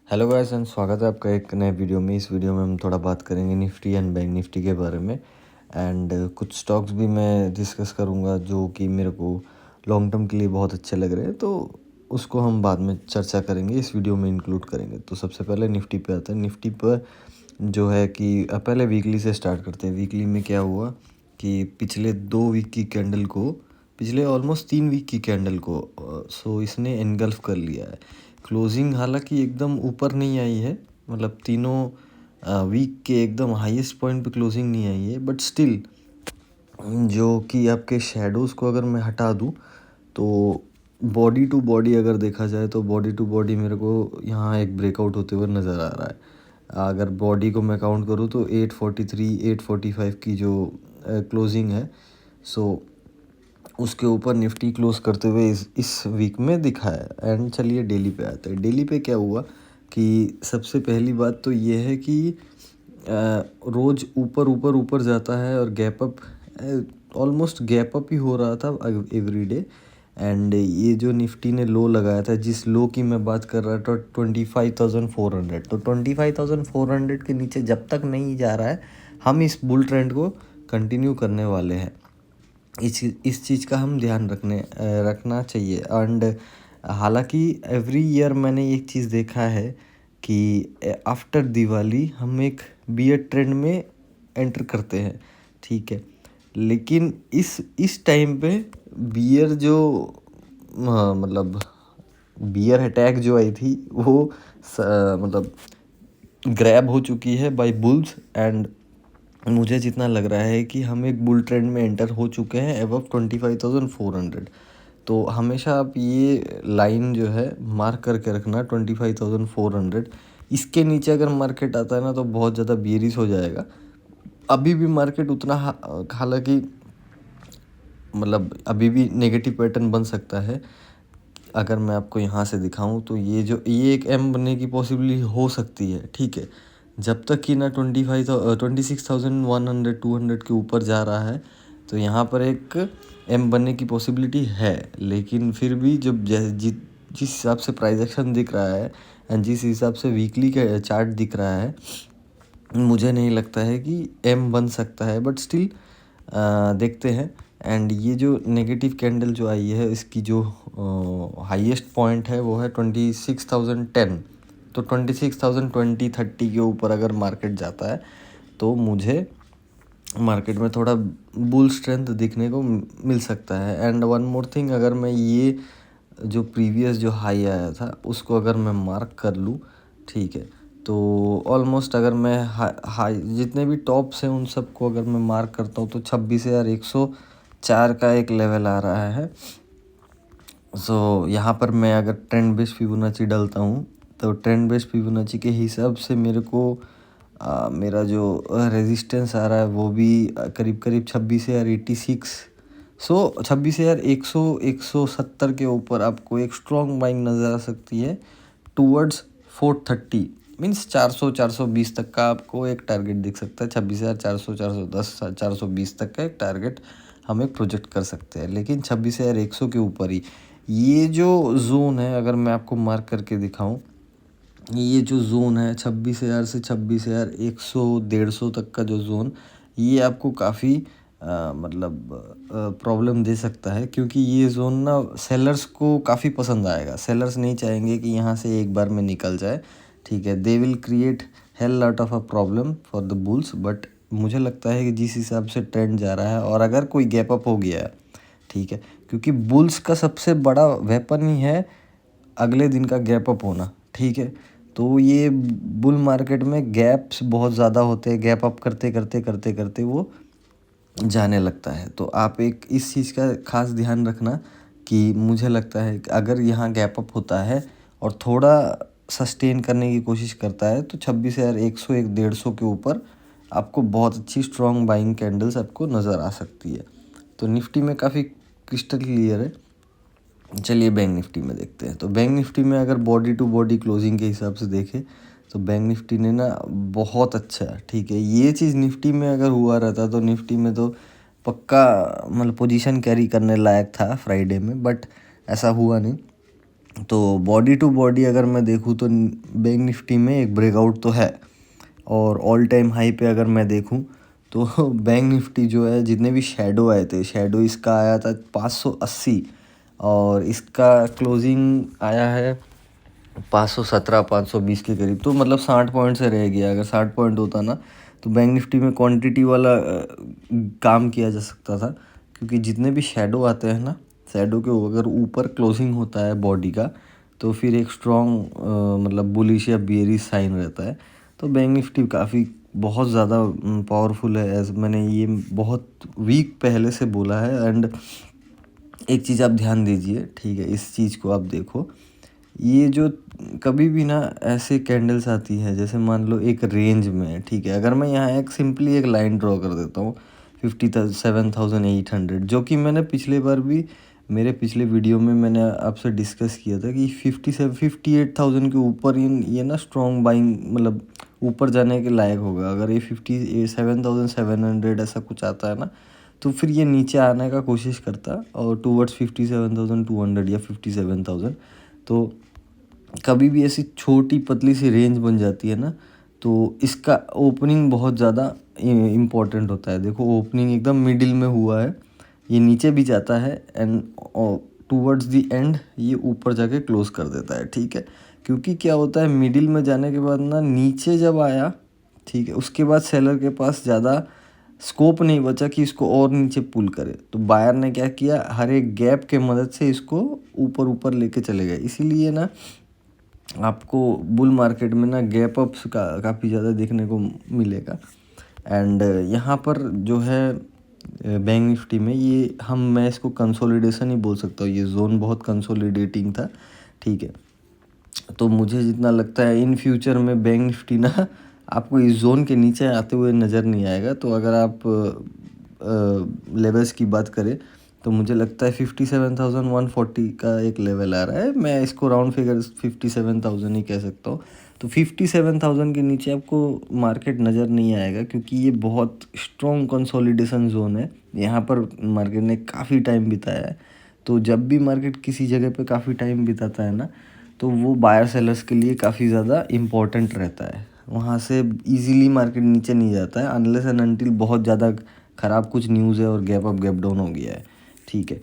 Hello guys and स्वागत है आपका एक नए वीडियो में। इस वीडियो में हम थोड़ा बात करेंगे निफ्टी एंड बैंक निफ्टी के बारे में एंड कुछ स्टॉक्स भी मैं डिस्कस करूंगा जो कि मेरे को लॉन्ग टर्म के लिए बहुत अच्छे लग रहे हैं, तो उसको हम बाद में चर्चा करेंगे, इस वीडियो में इंक्लूड करेंगे। तो सबसे पहले निफ्टी पे आते हैं। निफ्टी पर जो है कि पहले वीकली से स्टार्ट करते हैं। वीकली में क्या हुआ कि पिछले 2 वीक की कैंडल को, पिछले ऑलमोस्ट 3 वीक की कैंडल को सो इसने एनगल्फ कर लिया है। क्लोजिंग हालांकि एकदम ऊपर नहीं आई है, मतलब तीनों वीक के एकदम हाईएस्ट पॉइंट पे क्लोजिंग नहीं आई है, बट स्टिल जो कि आपके शेडोज़ को अगर मैं हटा दूँ तो बॉडी टू बॉडी अगर देखा जाए तो बॉडी टू बॉडी मेरे को यहाँ एक ब्रेकआउट होते हुए नज़र आ रहा है। अगर बॉडी को मैं काउंट करूँ तो 843 845 की जो क्लोजिंग है, सो उसके ऊपर निफ्टी क्लोज करते हुए इस वीक में दिखा है। एंड चलिए डेली पे आते हैं। डेली पे क्या हुआ कि सबसे पहली बात तो ये है कि रोज़ ऊपर ऊपर ऊपर जाता है और gap up, almost gap up ही हो रहा था एवरी डे। एंड ये जो निफ्टी ने लो लगाया था, जिस लो की मैं बात कर रहा था 25,400, तो 25,400 के नीचे जब तक नहीं जा रहा है हम इस बुल ट्रेंड को कंटिन्यू करने वाले हैं। इस चीज़ का हम ध्यान रखना चाहिए। एंड हालांकि एवरी ईयर मैंने एक चीज़ देखा है कि आफ्टर दिवाली हम एक बियर ट्रेंड में एंटर करते हैं, ठीक है। लेकिन इस टाइम पे बियर जो मतलब बियर अटैक जो आई थी वो मतलब ग्रैब हो चुकी है बाय बुल्स। एंड मुझे जितना लग रहा है कि हम एक बुल ट्रेंड में एंटर हो चुके हैं अबव 25,400। तो हमेशा आप ये लाइन जो है मार्क करके रखना 25,400। इसके नीचे अगर मार्केट आता है ना तो बहुत ज़्यादा बियरिश हो जाएगा। अभी भी मार्केट उतना हालांकि मतलब अभी भी नेगेटिव पैटर्न बन सकता है। अगर मैं आपको यहाँ से दिखाऊं तो ये एक एम बनने की पॉसिबिलिटी हो सकती है, ठीक है। जब तक कि ना 26,100 200 के ऊपर जा रहा है तो यहाँ पर एक एम बनने की पॉसिबिलिटी है। लेकिन फिर भी जब जिस हिसाब से प्राइस एक्शन दिख रहा है एंड जिस हिसाब से वीकली का चार्ट दिख रहा है, मुझे नहीं लगता है कि एम बन सकता है, बट स्टिल देखते हैं। एंड ये जो नेगेटिव कैंडल जो आई है इसकी जो हाईएस्ट पॉइंट है वो है 26,010। तो 26,020 30 के ऊपर अगर मार्केट जाता है तो मुझे मार्केट में थोड़ा बुल स्ट्रेंथ दिखने को मिल सकता है। एंड वन मोर थिंग, अगर मैं ये जो प्रीवियस जो हाई आया था उसको अगर मैं मार्क कर लूँ, ठीक है, तो ऑलमोस्ट अगर मैं हाई जितने भी टॉप्स हैं उन सबको अगर मैं मार्क करता हूँ तो 26,104 का एक लेवल आ रहा है। सो यहाँ पर मैं अगर ट्रेंड बेस्ड फिबोनाची डालता हूँ तो ट्रेंड बेस्ड फिबोनाची के हिसाब से मेरे को मेरा जो रेजिस्टेंस आ रहा है वो भी करीब करीब 26,086। सो 26,170 के ऊपर आपको एक स्ट्रॉन्ग बाइंग नज़र आ सकती है टूवर्ड्स 430, मीन्स 400 420 तक का आपको एक टारगेट दिख सकता है। 26,400 410 420 तक का एक टारगेट हम एक प्रोजेक्ट कर सकते हैं। लेकिन 26,100 के ऊपर ही ये जो जोन है, अगर मैं आपको मार्क करके दिखाऊं, ये जो जोन है 26,000 से 26,100 150 तक का जो जोन, ये आपको काफ़ी मतलब प्रॉब्लम दे सकता है, क्योंकि ये जोन ना सेलर्स को काफ़ी पसंद आएगा। सेलर्स नहीं चाहेंगे कि यहाँ से एक बार में निकल जाए, ठीक है। They will create hell lot of a problem for the bulls. But मुझे लगता है कि जिस हिसाब से ट्रेंड जा रहा है और अगर कोई गैप अप हो गया है, ठीक है, क्योंकि बुल्स का सबसे बड़ा वेपन ही है अगले दिन का गैप अप होना, ठीक है। तो ये बुल मार्केट में गैप्स बहुत ज़्यादा होते हैं, गैप अप करते करते करते करते वो जाने लगता है। तो आप एक इस चीज़ का खास ध्यान रखना कि मुझे लगता है कि अगर यहाँ गैप अप होता है और थोड़ा सस्टेन करने की कोशिश करता है तो 26,100 150 के ऊपर आपको बहुत अच्छी स्ट्रॉन्ग बाइंग कैंडल्स आपको नज़र आ सकती है। तो निफ्टी में काफ़ी क्रिस्टल क्लियर है। चलिए बैंक निफ्टी में देखते हैं। तो बैंक निफ्टी में अगर बॉडी टू बॉडी क्लोजिंग के हिसाब से देखें तो बैंक निफ्टी ने ना बहुत अच्छा, ठीक है, ये चीज़ निफ्टी में अगर हुआ रहता तो निफ्टी में तो पक्का मतलब पोजीशन कैरी करने लायक था फ्राइडे में, बट ऐसा हुआ नहीं। तो बॉडी टू बॉडी अगर मैं देखूँ तो बैंक निफ्टी में एक ब्रेकआउट तो है, और ऑल टाइम हाई पे अगर मैं देखूँ तो बैंक निफ्टी जो है, जितने भी शेडो आए थे, शेडो इसका आया था 580 और इसका क्लोजिंग आया है 517 520 के करीब। तो मतलब 60 पॉइंट से रह गया। अगर 60 पॉइंट होता ना तो बैंक निफ्टी में क्वांटिटी वाला काम किया जा सकता था, क्योंकि जितने भी शेडो आते हैं ना, शेडो के अगर ऊपर क्लोजिंग होता है बॉडी का तो फिर एक स्ट्रॉन्ग मतलब बुलिश या बेयरिश साइन रहता है। तो बैंक निफ्टी काफ़ी बहुत ज़्यादा पावरफुल है, एज मैंने ये बहुत वीक पहले से बोला है। एंड एक चीज़ आप ध्यान दीजिए, ठीक है, इस चीज़ को आप देखो, ये जो कभी भी ना ऐसे कैंडल्स आती है, जैसे मान लो एक रेंज में, ठीक है, अगर मैं यहाँ एक सिंपली एक लाइन ड्रॉ कर देता हूँ 57,800, जो कि मैंने पिछले बार भी मेरे पिछले वीडियो में मैंने आपसे डिस्कस किया था कि 58,000 के ऊपर ये ना स्ट्रॉन्ग बाइंग मतलब ऊपर जाने के लायक होगा। अगर ये 57,700 ऐसा कुछ आता है ना, तो फिर ये नीचे आने का कोशिश करता और टूवर्ड्स 57,200 या 57,000। तो कभी भी ऐसी छोटी पतली सी रेंज बन जाती है ना, तो इसका ओपनिंग बहुत ज़्यादा इम्पोर्टेंट होता है। देखो ओपनिंग एकदम मिडिल में हुआ है, ये नीचे भी जाता है एंड टूवर्ड्स द एंड ये ऊपर जाके क्लोज कर देता है, ठीक है। क्योंकि क्या होता है, मिडिल में जाने के बाद ना नीचे जब आया, ठीक है, उसके बाद सेलर के पास ज़्यादा स्कोप नहीं बचा कि इसको और नीचे पुल करे। तो बायर ने क्या किया, हर एक गैप के मदद से इसको ऊपर ऊपर लेके चले गए। इसीलिए ना आपको बुल मार्केट में ना गैप अप्स काफ़ी ज़्यादा देखने को मिलेगा। एंड यहाँ पर जो है बैंक निफ्टी में ये मैं इसको कंसोलिडेशन ही बोल सकता हूँ। ये जोन बहुत कंसोलिडेटिंग था, ठीक है। तो मुझे जितना लगता है इन फ्यूचर में बैंक निफ्टी ना आपको इस जोन के नीचे आते हुए नज़र नहीं आएगा। तो अगर आप लेवल्स की बात करें तो मुझे लगता है 57,140 का एक लेवल आ रहा है। मैं इसको राउंड फिगर 57,000 ही कह सकता हूँ। तो 57,000 के नीचे आपको मार्केट नज़र नहीं आएगा, क्योंकि ये बहुत स्ट्रॉन्ग कंसोलिडेशन जोन है। यहाँ पर मार्केट ने काफ़ी टाइम बिताया है। तो जब भी मार्केट किसी जगह पे काफ़ी टाइम बिताता है ना, तो वो बायर सेलर्स के लिए काफ़ी ज़्यादा इम्पोर्टेंट रहता है। वहाँ से इजीली मार्केट नीचे नहीं जाता है अनलेस एंड अनटिल बहुत ज़्यादा ख़राब कुछ न्यूज़ है और गैप अप गैप डाउन हो गया है, ठीक है।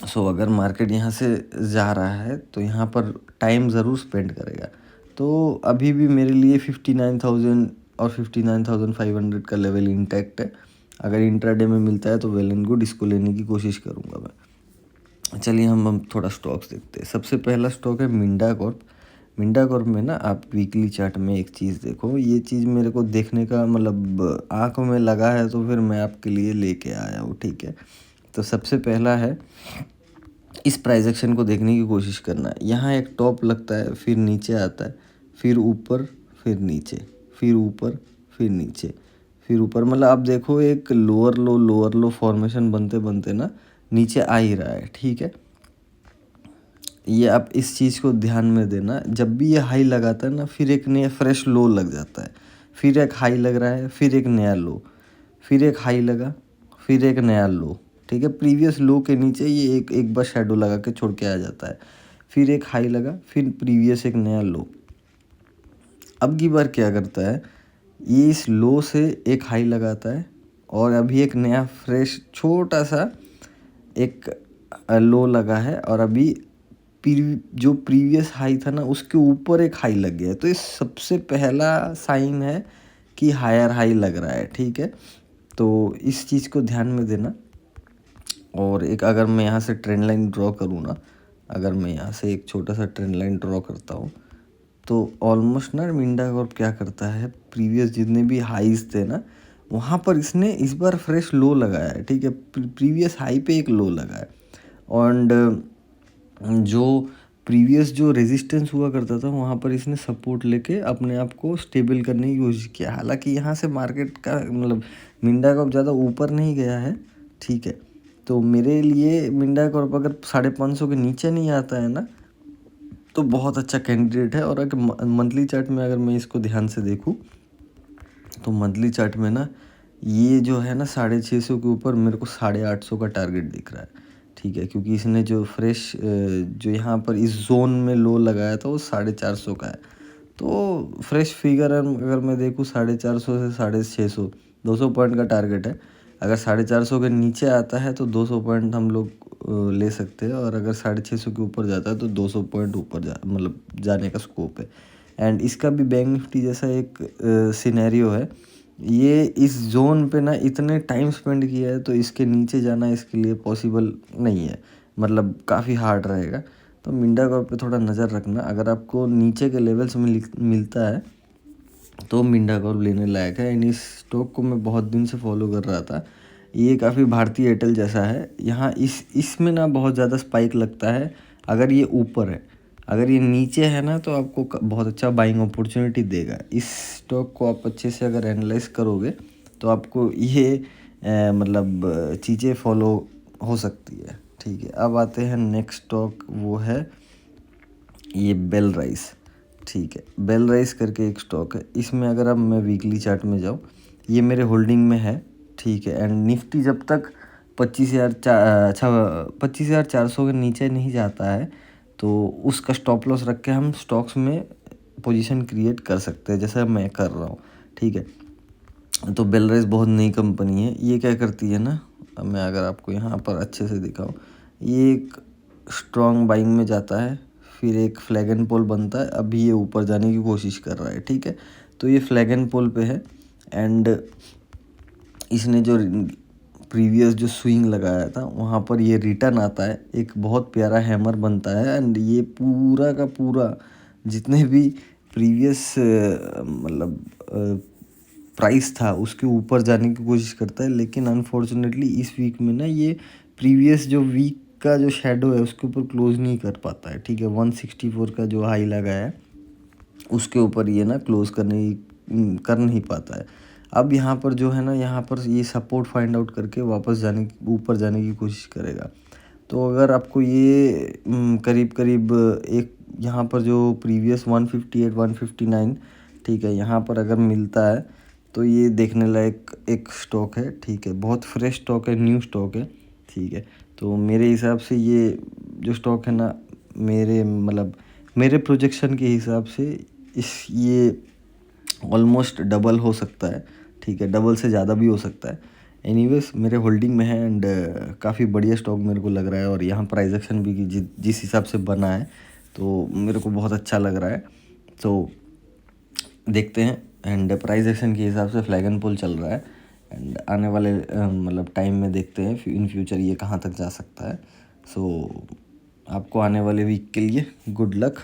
सो अगर मार्केट यहाँ से जा रहा है तो यहाँ पर टाइम ज़रूर स्पेंड करेगा। तो अभी भी मेरे लिए 59,000 और 59,500 का लेवल इंटैक्ट है। अगर इंट्राडे में मिलता है तो वेल एंड गुड, इसको लेने की कोशिश करूँगा मैं। चलिए हम थोड़ा स्टॉक्स देखते हैं। सबसे पहला स्टॉक है मिंडा कॉर्प। मिंडा कॉर्प में ना आप वीकली चार्ट में एक चीज़ देखो, ये चीज़ मेरे को देखने का मतलब आँखों में लगा है, तो फिर मैं आपके लिए लेके आया हूँ, ठीक है। तो सबसे पहला है, इस प्राइस एक्शन को देखने की कोशिश करना। यहाँ एक टॉप लगता है, फिर नीचे आता है, फिर ऊपर, फिर नीचे, फिर ऊपर, फिर नीचे, फिर ऊपर। मतलब आप देखो एक लोअर लो फॉर्मेशन बनते बनते ना नीचे आ ही रहा है, ठीक है। ये आप इस चीज़ को ध्यान में देना, जब भी ये हाई लगाता है ना, फिर एक नया फ्रेश लो लग जाता है, फिर एक हाई लग रहा है, फिर एक नया लो, फिर एक हाई लगा, फिर एक नया लो, ठीक है। प्रीवियस लो के नीचे ये एक बार शेडो लगा के छोड़ के आ जाता है, फिर एक हाई लगा, फिर प्रीवियस एक नया लो। अब की बार क्या करता है, ये इस लो से एक हाई लगाता है और अभी एक नया फ्रेश छोटा सा एक लो लगा है, और अभी जो प्रीवियस हाई था ना उसके ऊपर एक हाई लग गया है। तो ये सबसे पहला साइन है कि हायर हाई लग रहा है, ठीक है। तो इस चीज़ को ध्यान में देना। और एक अगर मैं यहाँ से ट्रेंड लाइन ड्रॉ करूँ ना, अगर मैं यहाँ से एक छोटा सा ट्रेंड लाइन ड्रॉ करता हूँ, तो ऑलमोस्ट ना मिंडा कॉर्प क्या करता है, प्रीवियस जितने भी हाईज थे ना वहाँ पर इसने इस बार फ्रेश लो लगाया है, ठीक है। प्रीवियस हाई पे एक लो लगा है, और जो प्रीवियस जो रेजिस्टेंस हुआ करता था वहाँ पर इसने सपोर्ट लेके अपने आप को स्टेबल करने की कोशिश किया। हालांकि यहाँ से मार्केट का मतलब मिंडा कॉर्प ज़्यादा ऊपर नहीं गया है, ठीक है। तो मेरे लिए मिंडा कॉर्प अगर 550 के नीचे नहीं आता है ना, तो बहुत अच्छा कैंडिडेट है। और अगर मंथली चार्ट में अगर मैं इसको ध्यान से देखूँ तो मंथली चार्ट में ना ये जो है ना 650 के ऊपर मेरे को 850 का टारगेट दिख रहा है, ठीक है, क्योंकि इसने जो फ्रेश जो यहाँ पर इस जोन में लो लगाया था वो 450 का है। तो फ्रेश फिगर अगर मैं देखूँ 450 से 650, 200 पॉइंट का टारगेट है। अगर 450 के नीचे आता है तो 200 पॉइंट हम लोग ले सकते हैं, और अगर 650 के ऊपर जाता है तो 200 पॉइंट ऊपर मतलब जाने का स्कोप है। एंड इसका भी बैंक निफ्टी जैसा एक सिनेरियो है। ये इस जोन पे ना इतने टाइम स्पेंड किया है, तो इसके नीचे जाना इसके लिए पॉसिबल नहीं है, मतलब काफ़ी हार्ड रहेगा। तो मिंडा कॉर्प पे थोड़ा नज़र रखना। अगर आपको नीचे के लेवल्स में मिलता है तो मिंडा कॉर्प लेने लायक है। एंड इस स्टॉक को मैं बहुत दिन से फॉलो कर रहा था। ये काफ़ी भारतीय एयरटेल जैसा है। यहाँ इसमें ना बहुत ज़्यादा स्पाइक लगता है अगर ये ऊपर है। अगर ये नीचे है ना तो आपको बहुत अच्छा बाइंग अपॉर्चुनिटी देगा। इस स्टॉक को आप अच्छे से अगर एनालाइज करोगे तो आपको ये मतलब चीज़ें फॉलो हो सकती है। ठीक है, अब आते हैं नेक्स्ट स्टॉक, वो है ये बेल राइस। ठीक है, बेल राइस करके एक स्टॉक है। इसमें अगर अब मैं वीकली चार्ट में जाऊँ, ये मेरे होल्डिंग में है। ठीक है, एंड निफ्टी जब तक 25,400 के नीचे नहीं जाता है तो उसका स्टॉप लॉस रख के हम स्टॉक्स में पोजीशन क्रिएट कर सकते हैं, जैसा मैं कर रहा हूँ। ठीक है, तो बेल राइस बहुत नई कंपनी है। ये क्या करती है ना, अब मैं अगर आपको यहाँ पर अच्छे से दिखाऊँ, ये एक स्ट्रॉन्ग बाइंग में जाता है, फिर एक फ्लैग एंड पोल बनता है। अभी ये ऊपर जाने की कोशिश कर रहा है। ठीक है, तो ये फ्लैग एंड पोल पे है। एंड इसने जो प्रीवियस जो स्विंग लगाया था वहाँ पर ये रिटर्न आता है, एक बहुत प्यारा हैमर बनता है। एंड ये पूरा का पूरा जितने भी प्रीवियस मतलब प्राइस था उसके ऊपर जाने की कोशिश करता है। लेकिन अनफॉर्चुनेटली इस वीक में ना ये प्रीवियस जो वीक का जो शेडो है उसके ऊपर क्लोज नहीं कर पाता है। ठीक है, 164 का जो हाई लगाया है उसके ऊपर ये ना क्लोज कर नहीं पाता है। अब यहाँ पर जो है ना, यहाँ पर ये सपोर्ट फाइंड आउट करके वापस ऊपर जाने की कोशिश करेगा। तो अगर आपको ये करीब करीब एक यहाँ पर जो प्रीवियस 158 159, ठीक है, यहाँ पर अगर मिलता है तो ये देखने लायक एक स्टॉक है। ठीक है, बहुत फ्रेश स्टॉक है, न्यू स्टॉक है। ठीक है, तो मेरे हिसाब से ये जो स्टॉक है ना, मेरे प्रोजेक्शन के हिसाब से ये ऑलमोस्ट डबल हो सकता है। ठीक है, डबल से ज़्यादा भी हो सकता है। एनीवेज मेरे होल्डिंग में है एंड काफ़ी बढ़िया स्टॉक मेरे को लग रहा है। और यहाँ प्राइस एक्शन भी जिस हिसाब से बना है तो मेरे को बहुत अच्छा लग रहा है। तो देखते हैं, एंड प्राइस एक्शन के हिसाब से फ्लैग एंड पोल चल रहा है। एंड आने वाले टाइम में देखते हैं इन फ्यूचर ये कहाँ तक जा सकता है। सो आपको आने वाले वीक के लिए गुड लक।